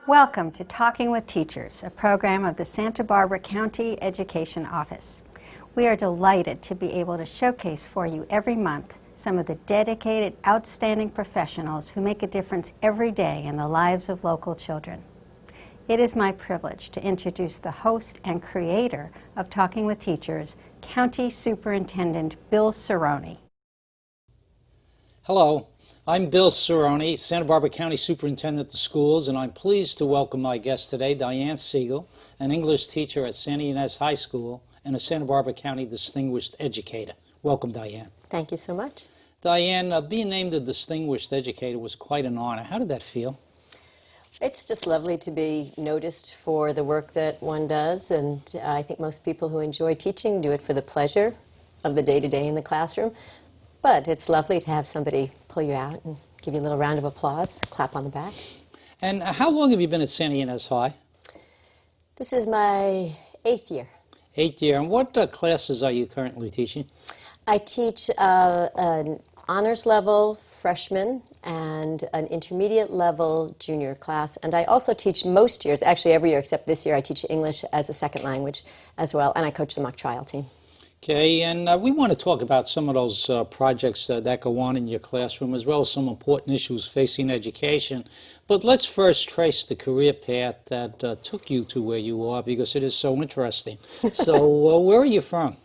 Welcome to Talking with Teachers, a program of the Santa Barbara County Education Office. We are delighted to be able to showcase for you every month some of the dedicated, outstanding professionals who make a difference every day in the lives of local children. It is my privilege to introduce the host and creator of Talking with Teachers, County Superintendent Bill Cirone. Hello, I'm Bill Cirone, Santa Barbara County Superintendent of Schools, and I'm pleased to welcome my guest today, Diane Siegal, an English teacher at Ynez High School and a Santa Barbara County Distinguished Educator. Welcome, Diane. Thank you so much. Diane, being named a Distinguished Educator was quite an honor. How did that feel? It's just lovely to be noticed for the work that one does, and I think most people who enjoy teaching do it for the pleasure of the day-to-day in the classroom. But it's lovely to have somebody pull you out and give you a little round of applause, clap on the back. And how long have you been at Ynez High? This is my 8th year. 8th year. And what classes are you currently teaching? I teach an honors level freshman and an intermediate level junior class. And I also teach most years, actually every year except this year, I teach English as a second language as well. And I coach the mock trial team. Okay, and we want to talk about some of those projects that go on in your classroom, as well as some important issues facing education. But let's first trace the career path that took you to where you are, because it is so interesting. So where are you from?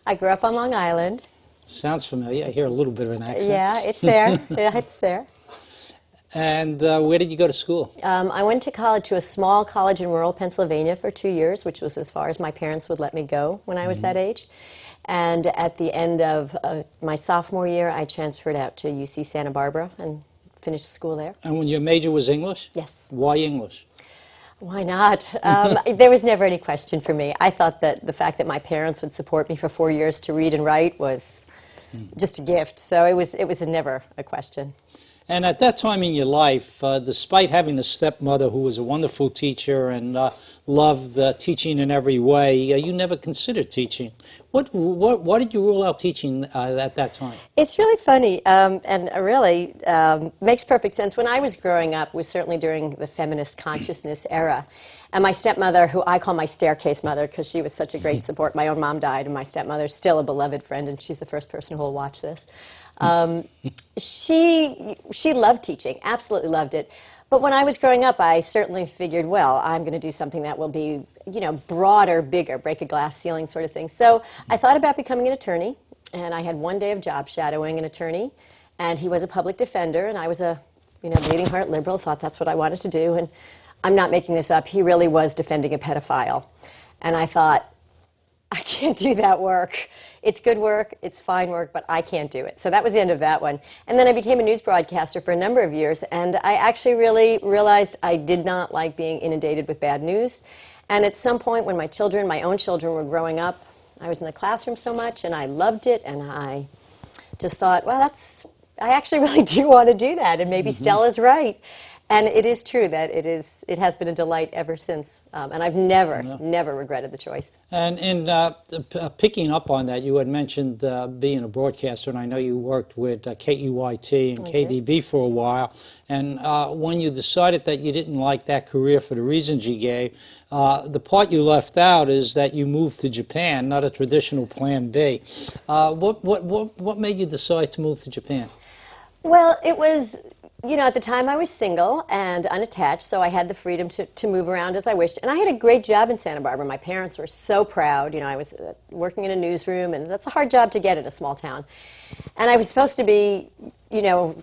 I grew up on Long Island. Sounds familiar. I hear a little bit of an accent. Yeah, it's there. Yeah, it's there. And where did you go to school? I went to college, to a small college in rural Pennsylvania for 2 years, which was as far as my parents would let me go when I was that age. And at the end of my sophomore year, I transferred out to UC Santa Barbara and finished school there. And when your major was English? Yes. Why English? Why not? There was never any question for me. I thought that the fact that my parents would support me for 4 years to read and write was just a gift. So it was never a question. And at that time in your life, despite having a stepmother who was a wonderful teacher and loved teaching in every way, you never considered teaching. Why did you rule out teaching at that time? It's really funny and really makes perfect sense. When I was growing up, was certainly during the feminist consciousness era. And my stepmother, who I call my staircase mother because she was such a great support, my own mom died, and my stepmother's still a beloved friend, and she's the first person who will watch this. She loved teaching, absolutely loved it. But when I was growing up, I certainly figured, well, I'm going to do something that will be, broader, bigger, break a glass ceiling sort of thing. So I thought about becoming an attorney, and I had 1 day of job shadowing an attorney, and he was a public defender, and I was a, bleeding heart liberal, thought that's what I wanted to do, and I'm not making this up. He really was defending a pedophile. And I thought, I can't do that work. It's good work, it's fine work, but I can't do it. So that was the end of that one. And then I became a news broadcaster for a number of years, and I actually really realized I did not like being inundated with bad news. And at some point when my own children were growing up, I was in the classroom so much, and I loved it, and I just thought, well, I actually really do want to do that, and maybe Stella's right. And it is true that it has been a delight ever since, and I've never regretted the choice. And picking up on that, you had mentioned being a broadcaster, and I know you worked with KEYT and KDB for a while. And when you decided that you didn't like that career for the reasons you gave, the part you left out is that you moved to Japan, not a traditional Plan B. What made you decide to move to Japan? Well, it was, at the time I was single and unattached, so I had the freedom to move around as I wished. And I had a great job in Santa Barbara. My parents were so proud. I was working in a newsroom, and that's a hard job to get in a small town. And I was supposed to be,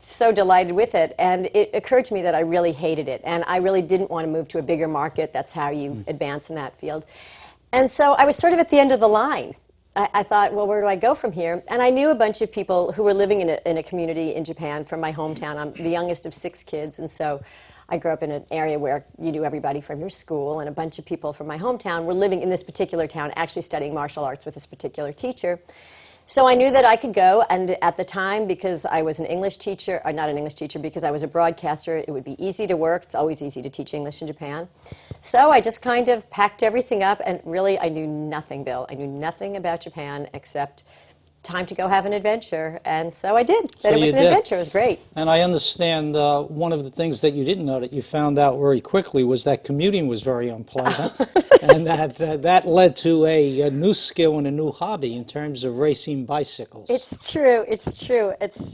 so delighted with it. And it occurred to me that I really hated it. And I really didn't want to move to a bigger market. That's how you advance in that field. And so I was sort of at the end of the line. I thought, well, where do I go from here? And I knew a bunch of people who were living in a community in Japan from my hometown. I'm the youngest of 6 kids, and so I grew up in an area where you knew everybody from your school, and a bunch of people from my hometown were living in this particular town, actually studying martial arts with this particular teacher. So I knew that I could go, and at the time, because I was an English teacher, or not an English teacher, because I was a broadcaster, it would be easy to work. It's always easy to teach English in Japan. So I just kind of packed everything up, and really I knew nothing, Bill. I knew nothing about Japan except time to go have an adventure, and so I did. So But it was you an did. adventure. It was great. And I understand one of the things that you didn't know that you found out very quickly was that commuting was very unpleasant, and that led to a new skill and a new hobby in terms of racing bicycles. It's true. It's true.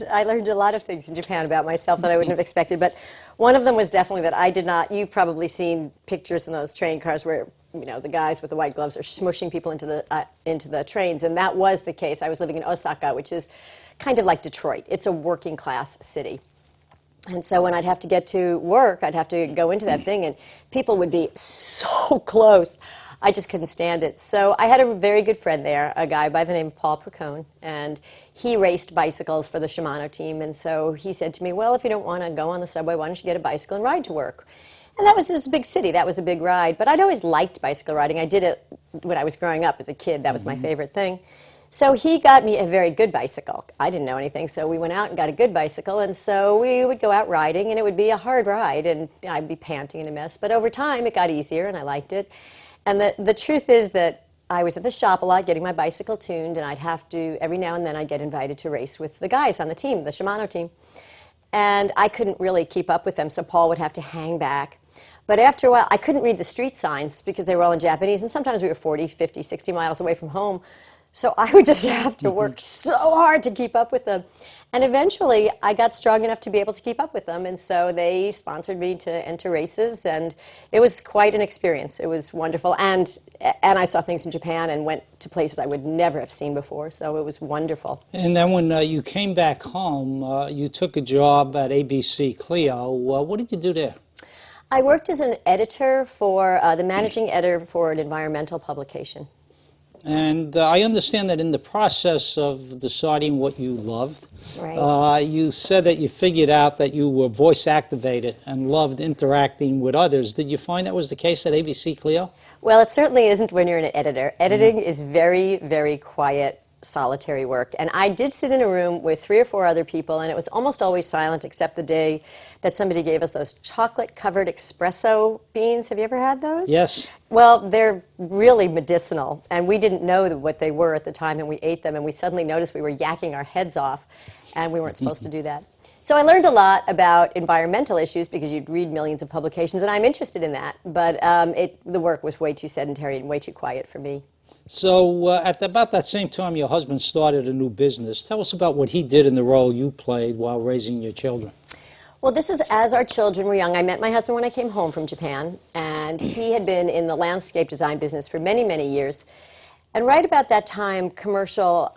I learned a lot of things in Japan about myself that I wouldn't have expected, but one of them was definitely that I did not. You've probably seen pictures in those train cars where the guys with the white gloves are smushing people into the trains, and that was the case. I was living in Osaka, which is kind of like Detroit. It's a working class city. And so when I'd have to get to work, I'd have to go into that thing, and people would be so close. I just couldn't stand it. So I had a very good friend there, a guy by the name of Paul Procone, and he raced bicycles for the Shimano team. And so he said to me, well, if you don't want to go on the subway, why don't you get a bicycle and ride to work? And it was a big city. That was a big ride. But I'd always liked bicycle riding. I did it when I was growing up as a kid. That was my favorite thing. So he got me a very good bicycle. I didn't know anything, so we went out and got a good bicycle, and so we would go out riding, and it would be a hard ride, and I'd be panting in a mess. But over time, it got easier, and I liked it. And the truth is that I was at the shop a lot getting my bicycle tuned, and I'd have to, every now and then, I'd get invited to race with the guys on the team, the Shimano team. And I couldn't really keep up with them, so Paul would have to hang back. But after a while, I couldn't read the street signs because they were all in Japanese, and sometimes we were 40, 50, 60 miles away from home. So I would just have to work so hard to keep up with them. And eventually, I got strong enough to be able to keep up with them, and so they sponsored me to enter races, and it was quite an experience. It was wonderful, and I saw things in Japan and went to places I would never have seen before, so it was wonderful. And then when you came back home, you took a job at ABC Clio. What did you do there? I worked as an editor for, the managing editor for an environmental publication. And I understand that in the process of deciding what you loved, Right. You said that you figured out that you were voice activated and loved interacting with others. Did you find that was the case at ABC Clio? Well, it certainly isn't when you're an editor. Editing is very, very quiet, solitary work. And I did sit in a room with 3 or 4 other people, and it was almost always silent except the day that somebody gave us those chocolate-covered espresso beans. Have you ever had those? Yes. Well, they're really medicinal, and we didn't know what they were at the time, and we ate them, and we suddenly noticed we were yakking our heads off, and we weren't supposed to do that. So I learned a lot about environmental issues because you'd read millions of publications, and I'm interested in that, but the work was way too sedentary and way too quiet for me. So at about that same time, your husband started a new business. Tell us about what he did in the role you played while raising your children. Well, this is as our children were young. I met my husband when I came home from Japan, and he had been in the landscape design business for many, many years. And right about that time, commercial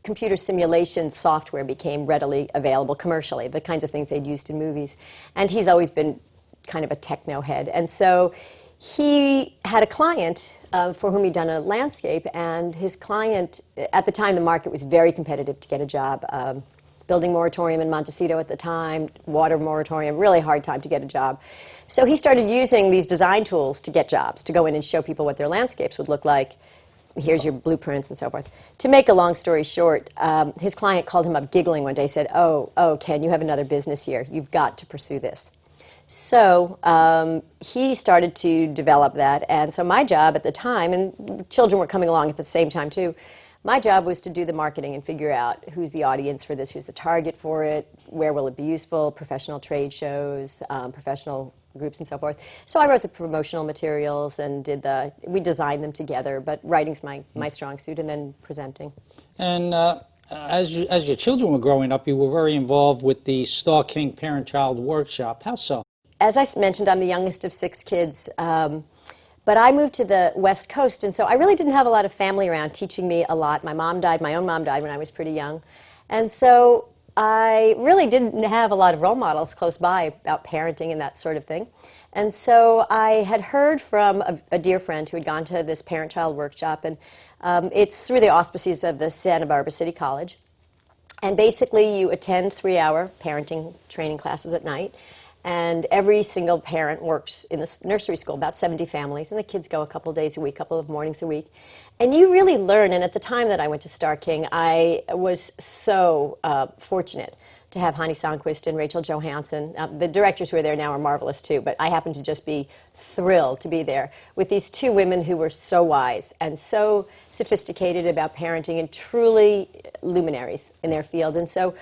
computer simulation software became readily available commercially, the kinds of things they'd used in movies. And he's always been kind of a techno head. And so he had a client for whom he'd done a landscape, and his client, at the time the market was very competitive to get a job. Building moratorium in Montecito at the time, water moratorium, really hard time to get a job. So he started using these design tools to get jobs, to go in and show people what their landscapes would look like. Here's your blueprints and so forth. To make a long story short, his client called him up giggling one day, said, oh, Ken, you have another business here. You've got to pursue this. So he started to develop that, and so my job at the time, and children were coming along at the same time too, my job was to do the marketing and figure out who's the audience for this, who's the target for it, where will it be useful, professional trade shows, professional groups and so forth. So I wrote the promotional materials and we designed them together, but writing's my strong suit, and then presenting. And as your children were growing up, you were very involved with the Star King Parent-Child Workshop. How so? As I mentioned, I'm the youngest of 6 kids. But I moved to the West Coast, and so I really didn't have a lot of family around teaching me a lot. My own mom died when I was pretty young. And so I really didn't have a lot of role models close by about parenting and that sort of thing. And so I had heard from a dear friend who had gone to this parent-child workshop, and it's through the auspices of the Santa Barbara City College. And basically you attend 3-hour parenting training classes at night. And every single parent works in the nursery school, about 70 families, and the kids go a couple of days a week, a couple of mornings a week. And you really learn, and at the time that I went to Star King, I was so fortunate to have Hani Sandquist and Rachel Johansson. The directors who are there now are marvelous too, but I happen to just be thrilled to be there with these two women who were so wise and so sophisticated about parenting and truly luminaries in their field. And so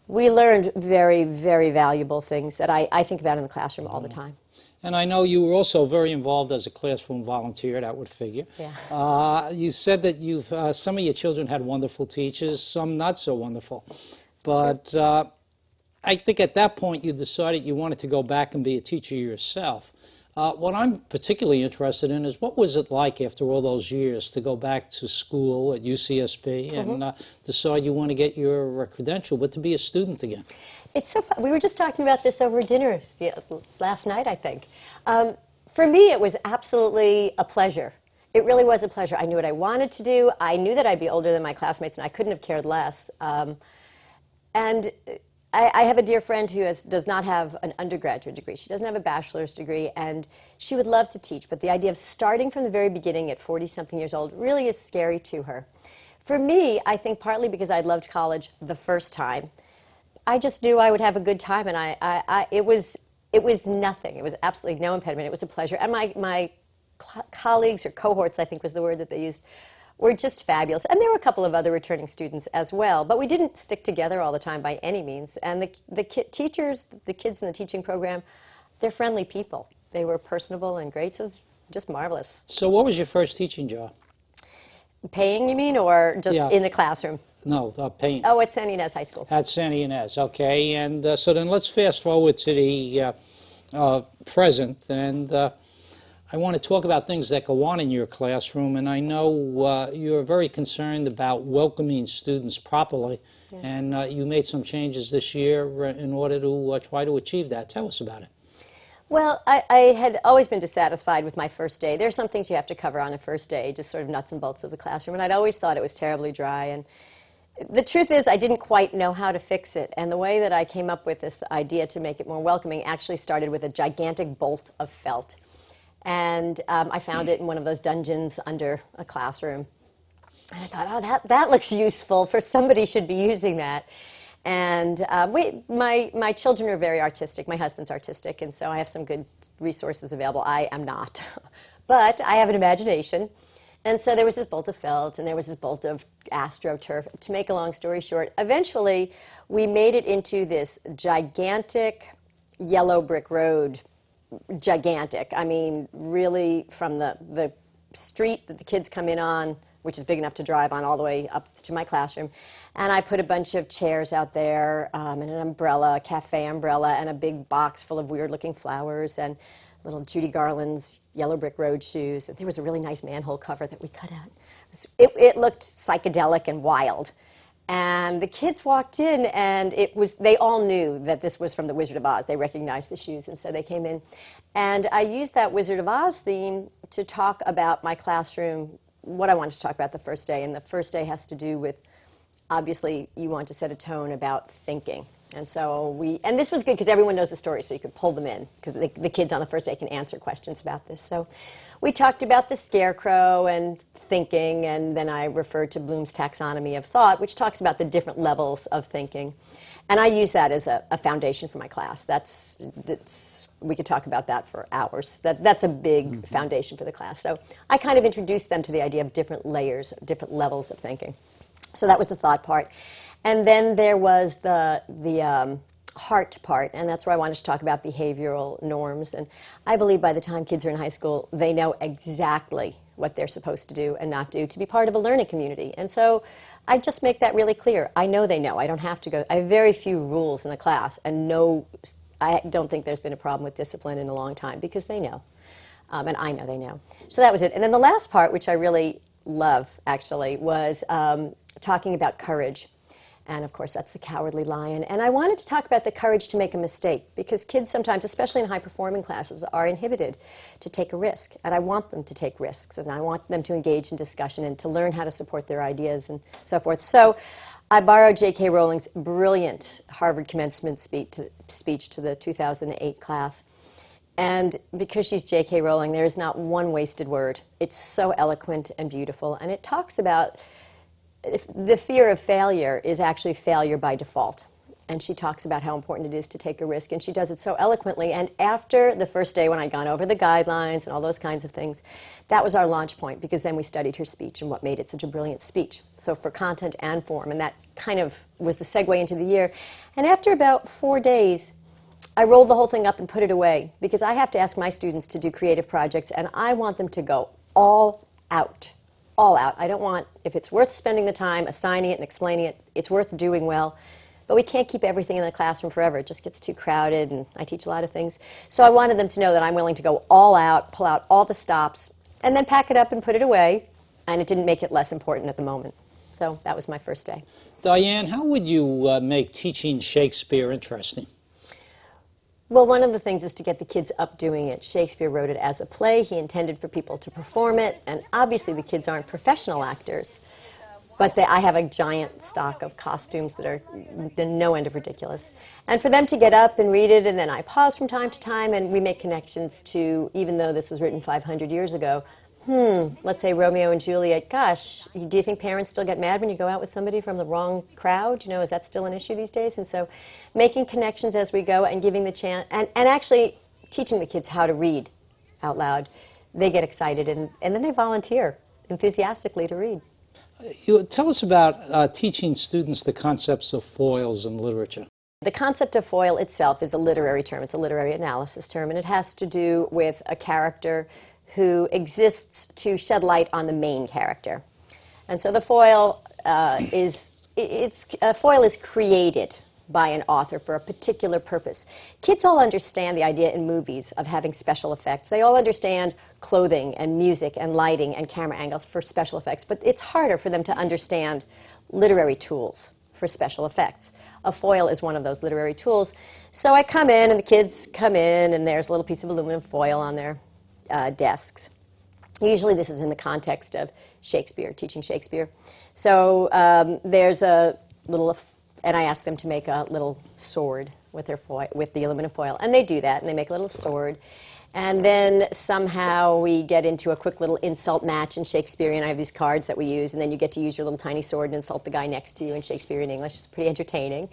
we learned very, very valuable things that I think about in the classroom all the time. And I know you were also very involved as a classroom volunteer, that would figure. Yeah. You said that some of your children had wonderful teachers, some not so wonderful. But I think at that point you decided you wanted to go back and be a teacher yourself. What I'm particularly interested in is what was it like after all those years to go back to school at UCSB and decide you want to get your credential, but to be a student again? It's so fun. We were just talking about this over dinner last night, I think. For me, it was absolutely a pleasure. It really was a pleasure. I knew what I wanted to do. I knew that I'd be older than my classmates, and I couldn't have cared less. And I have a dear friend who does not have an undergraduate degree. She doesn't have a bachelor's degree, and she would love to teach. But the idea of starting from the very beginning at 40-something years old really is scary to her. For me, I think partly because I loved college the first time, I just knew I would have a good time, and it was nothing. It was absolutely no impediment. It was a pleasure. And my colleagues, or cohorts, I think was the word that they used, were just fabulous. And there were a couple of other returning students as well, but we didn't stick together all the time by any means. And the teachers, the kids in the teaching program, they're friendly people. They were personable and great, so it was just marvelous. So what was your first teaching job? Paying, you mean, or just in a classroom? No, paying. Oh, at St. Ynez High School. At St. Ynez, okay. And so then let's fast forward to the present, and I want to talk about things that go on in your classroom, and I know you're very concerned about welcoming students properly, and you made some changes this year in order to try to achieve that. Tell us about it. Well, I had always been dissatisfied with my first day. There are some things you have to cover on a first day, just sort of nuts and bolts of the classroom, and I'd always thought it was terribly dry. And the truth is I didn't quite know how to fix it, and the way that I came up with this idea to make it more welcoming actually started with a gigantic bolt of felt. And I found it in one of those dungeons under a classroom. And I thought, oh, that looks useful. Somebody should be using that. And my children are very artistic. My husband's artistic, and so I have some good resources available. I am not. But I have an imagination. And so there was this bolt of felt, and there was this bolt of AstroTurf. To make a long story short, eventually we made it into this gigantic yellow brick road. Gigantic. I mean, really from the street that the kids come in on, which is big enough to drive on, all the way up to my classroom. And I put a bunch of chairs out there, and an umbrella, a cafe umbrella, and a big box full of weird-looking flowers, and little Judy Garland's yellow brick road shoes. And there was a really nice manhole cover that we cut out. It looked psychedelic and wild. And the kids walked in, and they all knew that this was from the Wizard of Oz. They recognized the shoes, and so they came in. And I used that Wizard of Oz theme to talk about my classroom, what I wanted to talk about the first day. And the first day has to do with, obviously, you want to set a tone about thinking. And so and this was good because everyone knows the story, so you could pull them in, because the kids on the first day can answer questions about this. So we talked about the scarecrow and thinking, and then I referred to Bloom's taxonomy of thought, which talks about the different levels of thinking. And I use that as a foundation for my class. We could talk about that for hours. That's a big foundation for the class. So I kind of introduced them to the idea of different layers, different levels of thinking. So that was the thought part. And then there was the heart part, and that's where I wanted to talk about behavioral norms. And I believe by the time kids are in high school, they know exactly what they're supposed to do and not do to be part of a learning community. And so I just make that really clear. I know they know. I don't have to go. I have very few rules in the class, and I don't think there's been a problem with discipline in a long time, because they know. And I know they know. So that was it. And then the last part, which I really love, actually, was talking about courage. And, of course, that's the cowardly lion. And I wanted to talk about the courage to make a mistake, because kids sometimes, especially in high-performing classes, are inhibited to take a risk. And I want them to take risks, and I want them to engage in discussion and to learn how to support their ideas and so forth. So I borrowed J.K. Rowling's brilliant Harvard commencement speech to the 2008 class. And because she's J.K. Rowling, there is not one wasted word. It's so eloquent and beautiful. And it talks about the fear of failure is actually failure by default. And she talks about how important it is to take a risk, and she does it so eloquently. And after the first day when I'd gone over the guidelines and all those kinds of things, that was our launch point, because then we studied her speech and what made it such a brilliant speech. So for content and form, and that kind of was the segue into the year. And after about 4 days, I rolled the whole thing up and put it away, because I have to ask my students to do creative projects, and I want them to go all out. All out. I don't want, if it's worth spending the time assigning it and explaining it, it's worth doing well. But we can't keep everything in the classroom forever. It just gets too crowded, and I teach a lot of things. So I wanted them to know that I'm willing to go all out, pull out all the stops, and then pack it up and put it away. And it didn't make it less important at the moment. So that was my first day. Diane, how would you make teaching Shakespeare interesting? Well, one of the things is to get the kids up doing it. Shakespeare wrote it as a play. He intended for people to perform it. And obviously the kids aren't professional actors. But I have a giant stock of costumes that are no end of ridiculous. And for them to get up and read it, and then I pause from time to time, and we make connections to, even though this was written 500 years ago, let's say Romeo and Juliet, gosh, do you think parents still get mad when you go out with somebody from the wrong crowd? You know, is that still an issue these days? And so making connections as we go and giving the chance, and actually teaching the kids how to read out loud. They get excited, and then they volunteer enthusiastically to read. Tell us about teaching students the concepts of foils in literature. The concept of foil itself is a literary term. It's a literary analysis term, and it has to do with a character who exists to shed light on the main character. And so the foil foil is created by an author for a particular purpose. Kids all understand the idea in movies of having special effects. They all understand clothing and music and lighting and camera angles for special effects, but it's harder for them to understand literary tools for special effects. A foil is one of those literary tools. So I come in, and the kids come in, and there's a little piece of aluminum foil on their desks. Usually this is in the context of Shakespeare, teaching Shakespeare. So there's a little, and I ask them to make a little sword with their foil, with the aluminum foil, and they do that, and they make a little sword. And then somehow we get into a quick little insult match in Shakespearean. I have these cards that we use, and then you get to use your little tiny sword and insult the guy next to you in Shakespearean English. It's pretty entertaining.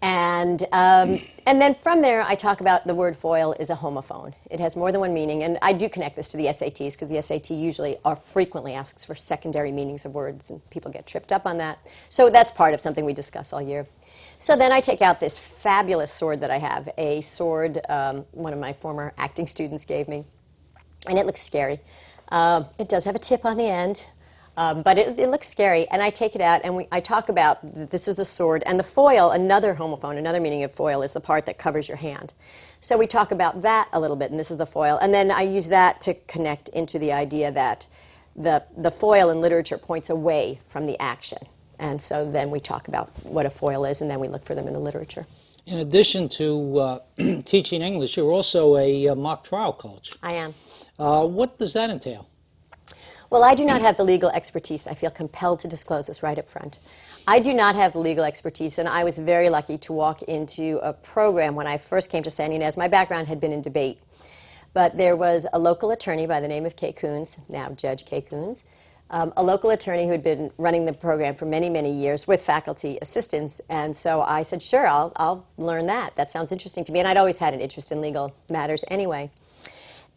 And then from there, I talk about the word foil is a homophone. It has more than one meaning, and I do connect this to the SATs, because the SAT usually or frequently asks for secondary meanings of words, and people get tripped up on that. So that's part of something we discuss all year. So then I take out this fabulous sword that I have, a sword one of my former acting students gave me, and it looks scary. It does have a tip on the end. But it looks scary, and I take it out, and I talk about this is the sword, and the foil, another homophone, another meaning of foil is the part that covers your hand. So we talk about that a little bit, and this is the foil, and then I use that to connect into the idea that the foil in literature points away from the action. And so then we talk about what a foil is, and then we look for them in the literature. In addition to teaching English, you're also a mock trial coach. I am. What does that entail? Well, I do not have the legal expertise. I feel compelled to disclose this right up front. I do not have the legal expertise, and I was very lucky to walk into a program when I first came to San Ynez. My background had been in debate, but there was a local attorney by the name of Kay Coons, now Judge Kay Coons, a local attorney who had been running the program for many, many years with faculty assistants, and so I said, sure, I'll learn that. That sounds interesting to me, and I'd always had an interest in legal matters anyway.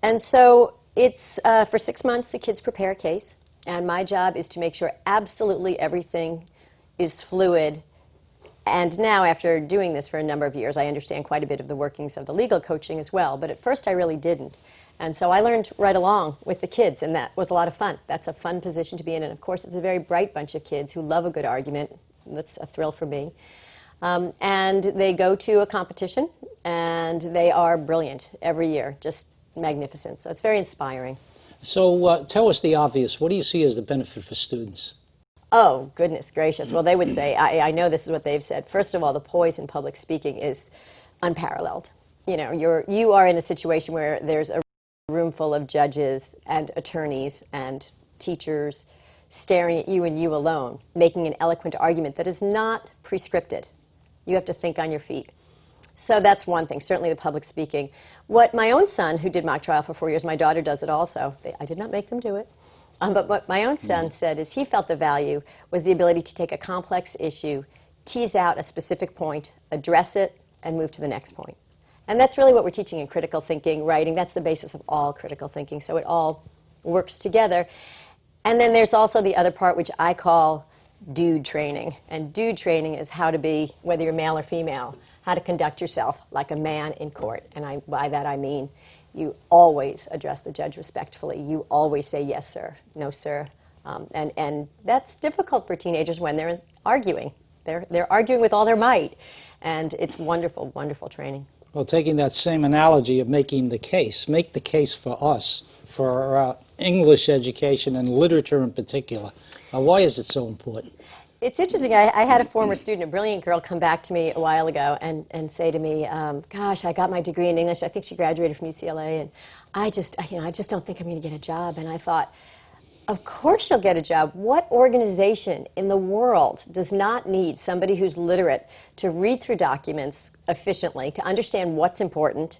And so it's for 6 months the kids prepare a case, and my job is to make sure absolutely everything is fluid. And now, after doing this for a number of years, I understand quite a bit of the workings of the legal coaching as well, but at first I really didn't. And so I learned right along with the kids, and that was a lot of fun. That's a fun position to be in, and of course it's a very bright bunch of kids who love a good argument. That's a thrill for me. And they go to a competition, and they are brilliant every year, just magnificent. So it's very inspiring. So tell us the obvious. What do you see as the benefit for students? Oh, goodness gracious. Well, they would say, I know this is what they've said. First of all, the poise in public speaking is unparalleled. You know, you are in a situation where there's a room full of judges and attorneys and teachers staring at you and you alone, making an eloquent argument that is not prescripted. You have to think on your feet. So that's one thing, certainly the public speaking. What my own son, who did mock trial for 4 years, my daughter does it also. I did not make them do it. But what my own son said is he felt the value was the ability to take a complex issue, tease out a specific point, address it, and move to the next point. And that's really what we're teaching in critical thinking, writing. That's the basis of all critical thinking, so it all works together. And then there's also the other part, which I call dude training. And dude training is how to be, whether you're male or female, how to conduct yourself like a man in court. And by that I mean you always address the judge respectfully. You always say, yes, sir, no, sir. And that's difficult for teenagers when they're arguing. They're arguing with all their might. And it's wonderful, wonderful training. Well, taking that same analogy of making the case, make the case for us, for English education and literature in particular. Why is it so important? It's interesting. I had a former student, a brilliant girl, come back to me a while ago and say to me, gosh, I got my degree in English. I think she graduated from UCLA, and I just don't think I'm going to get a job. And I thought, of course you'll get a job. What organization in the world does not need somebody who's literate to read through documents efficiently, to understand what's important,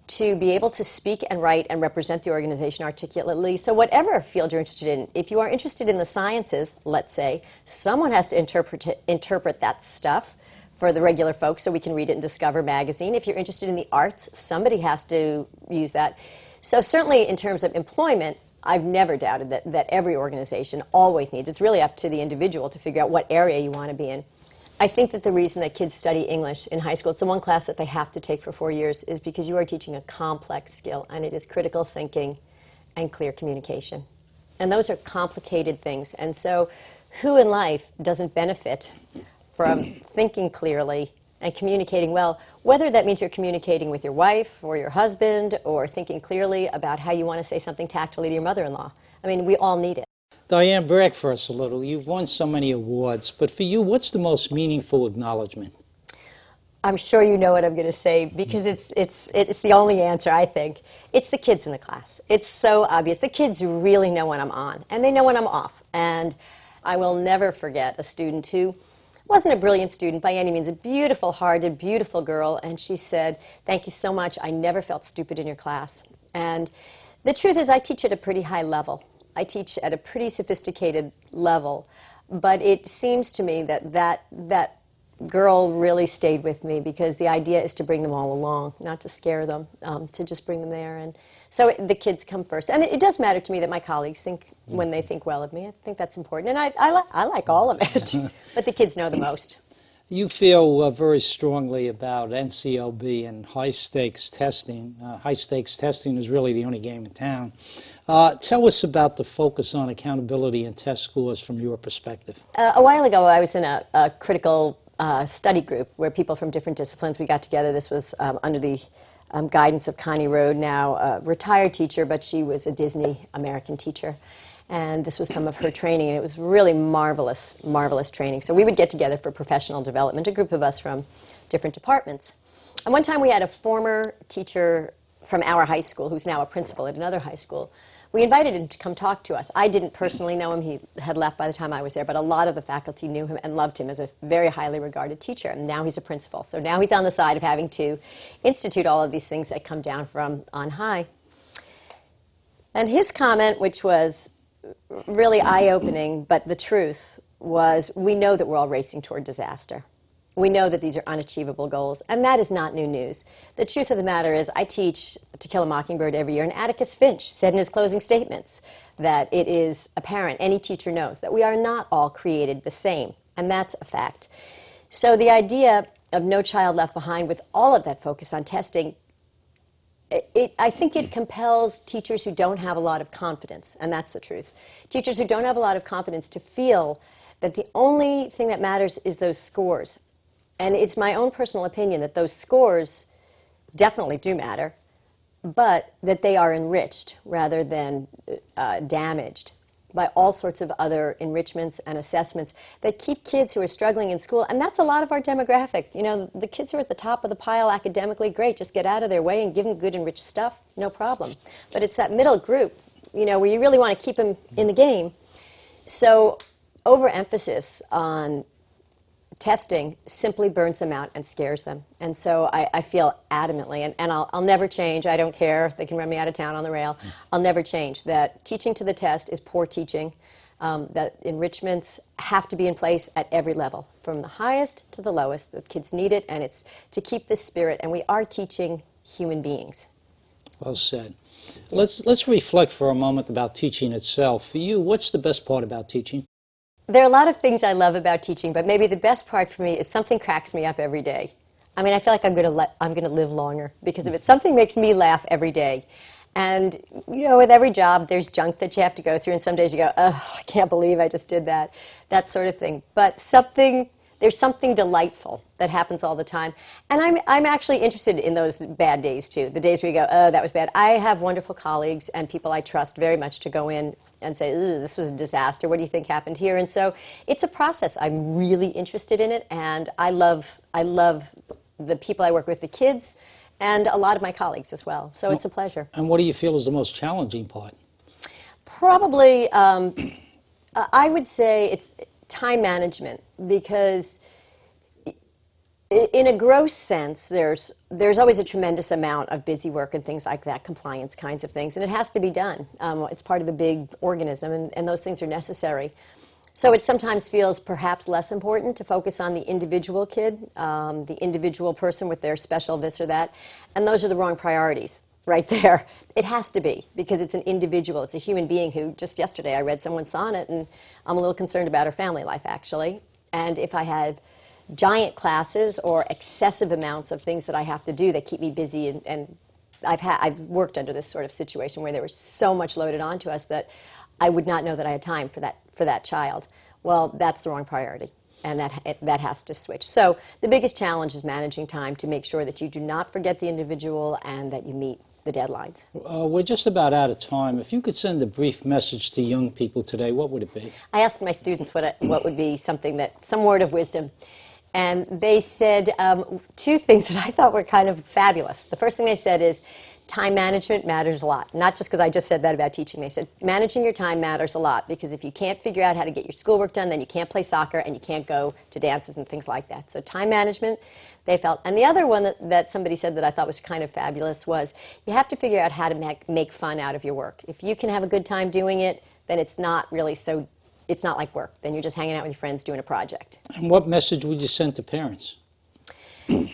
to be able to speak and write and represent the organization articulately? So whatever field you're interested in, if you are interested in the sciences, let's say, someone has to interpret that stuff for the regular folks so we can read it in Discover magazine. If you're interested in the arts, somebody has to use that. So certainly in terms of employment, I've never doubted that every organization always needs. It's really up to the individual to figure out what area you want to be in. I think that the reason that kids study English in high school, it's the one class that they have to take for 4 years, is because you are teaching a complex skill, and it is critical thinking and clear communication. And those are complicated things. And so who in life doesn't benefit from thinking clearly and communicating well, whether that means you're communicating with your wife or your husband or thinking clearly about how you want to say something tactfully to your mother-in-law. I mean, we all need it. Diane, brag for us a little. You've won so many awards, but for you, what's the most meaningful acknowledgement? I'm sure you know what I'm going to say because it's the only answer, I think. It's the kids in the class. It's so obvious. The kids really know when I'm on, and they know when I'm off. And I will never forget a student who wasn't a brilliant student by any means, a beautiful-hearted, beautiful girl, and she said, "Thank you so much. I never felt stupid in your class." And the truth is I teach at a pretty high level. I teach at a pretty sophisticated level, but it seems to me that girl really stayed with me because the idea is to bring them all along, not to scare them, to just bring them there. And so the kids come first. And it does matter to me that my colleagues think, when they think well of me, I think that's important. And I like all of it, but the kids know the most. You feel very strongly about NCOB and high-stakes testing. High-stakes testing is really the only game in town. Tell us about the focus on accountability and test scores from your perspective. A while ago, I was in a critical study group where people from different disciplines, we got together. This was under the guidance of Connie Road, now a retired teacher, but she was a Disney American teacher. And this was some of her training, and it was really marvelous, marvelous training. So we would get together for professional development, a group of us from different departments. And one time we had a former teacher from our high school, who's now a principal at another high school. We invited him to come talk to us. I didn't personally know him. He had left by the time I was there, but a lot of the faculty knew him and loved him as a very highly regarded teacher. And now he's a principal. So now he's on the side of having to institute all of these things that come down from on high. And his comment, which was really eye-opening, but the truth was, we know that we're all racing toward disaster. We know that these are unachievable goals, and that is not new news. The truth of the matter is, I teach To Kill a Mockingbird every year, and Atticus Finch said in his closing statements that it is apparent, any teacher knows, that we are not all created the same, and that's a fact. So the idea of No Child Left Behind, with all of that focus on testing, I think it compels teachers who don't have a lot of confidence, and that's the truth. Teachers who don't have a lot of confidence to feel that the only thing that matters is those scores. And it's my own personal opinion that those scores definitely do matter, but that they are enriched rather than damaged by all sorts of other enrichments and assessments that keep kids who are struggling in school, and that's a lot of our demographic. You know, the kids who are at the top of the pile academically, great, just get out of their way and give them good enriched stuff, no problem. But it's that middle group, you know, where you really want to keep them in the game. So overemphasis on testing simply burns them out and scares them. And so I feel adamantly, and I'll never change, I don't care if they can run me out of town on the rail, I'll never change that teaching to the test is poor teaching. that enrichments have to be in place at every level, from the highest to the lowest. The kids need it, and it's to keep this spirit, and we are teaching human beings. Well said. Let's reflect for a moment about teaching itself. For you, what's the best part about teaching? There are a lot of things I love about teaching, but maybe the best part for me is something cracks me up every day. I mean, I feel like I'm going to live longer because of it. Something makes me laugh every day. And, you know, with every job, there's junk that you have to go through, and some days you go, oh, I can't believe I just did that, that sort of thing. But there's something delightful that happens all the time. And I'm actually interested in those bad days, too, the days where you go, oh, that was bad. I have wonderful colleagues and people I trust very much to go in and say, ooh, this was a disaster. What do you think happened here? And so it's a process. I'm really interested in it, and I love the people I work with, the kids, and a lot of my colleagues as well. So it's a pleasure. And what do you feel is the most challenging part? Probably, I would say it's time management, because in a gross sense, there's always a tremendous amount of busy work and things like that, compliance kinds of things, and it has to be done. It's part of a big organism, and those things are necessary. So it sometimes feels perhaps less important to focus on the individual kid, the individual person with their special this or that, and those are the wrong priorities right there. It has to be, because it's an individual. It's a human being who, just yesterday I read someone's sonnet, and I'm a little concerned about her family life, actually. And if I had giant classes or excessive amounts of things that I have to do that keep me busy, and I've worked under this sort of situation where there was so much loaded onto us that I would not know that I had time for that child. Well, that's the wrong priority, and that has to switch. So the biggest challenge is managing time to make sure that you do not forget the individual and that you meet the deadlines. We're just about out of time. If you could send a brief message to young people today, what would it be? I asked my students what would be some word of wisdom. And they said two things that I thought were kind of fabulous. The first thing they said is, time management matters a lot. Not just because I just said that about teaching. They said, managing your time matters a lot, because if you can't figure out how to get your schoolwork done, then you can't play soccer and you can't go to dances and things like that. So time management, they felt. And the other one that somebody said that I thought was kind of fabulous was, you have to figure out how to make fun out of your work. If you can have a good time doing it, then it's not really so, it's not like work. Then you're just hanging out with your friends doing a project. And what message would you send to parents?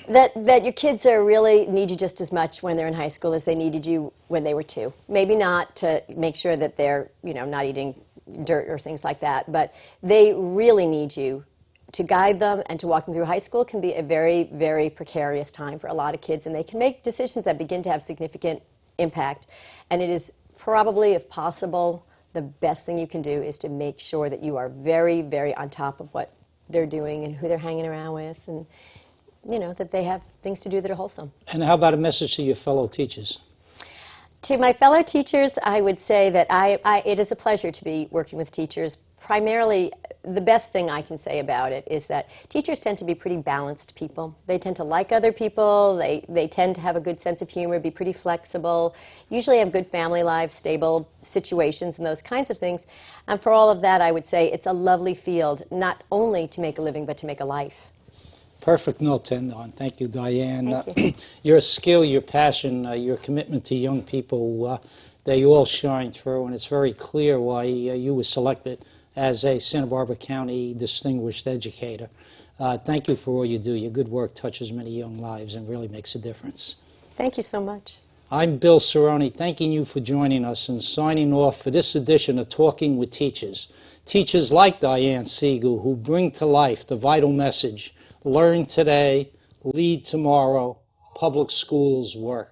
That your kids really need you just as much when they're in high school as they needed you when they were 2. Maybe not to make sure that they're, not eating dirt or things like that, but they really need you to guide them and to walk them through. High school can be a very, very precarious time for a lot of kids, and they can make decisions that begin to have significant impact. And it is probably, if possible, the best thing you can do is to make sure that you are very, very on top of what they're doing and who they're hanging around with, and that they have things to do that are wholesome. And how about a message to your fellow teachers? To my fellow teachers, I would say that it is a pleasure to be working with teachers. Primarily, the best thing I can say about it is that teachers tend to be pretty balanced people. They tend to like other people. They tend to have a good sense of humor, be pretty flexible, usually have good family lives, stable situations, and those kinds of things. And for all of that, I would say it's a lovely field, not only to make a living, but to make a life. Perfect note to end on. Thank you, Diane. Thank you. Your skill, your passion, your commitment to young people, they all shine through, and it's very clear why you were selected as a Santa Barbara County Distinguished Educator. Thank you for all you do. Your good work touches many young lives and really makes a difference. Thank you so much. I'm Bill Cirone, thanking you for joining us and signing off for this edition of Talking with Teachers. Teachers like Diane Siegal, who bring to life the vital message: learn today, lead tomorrow, public schools work.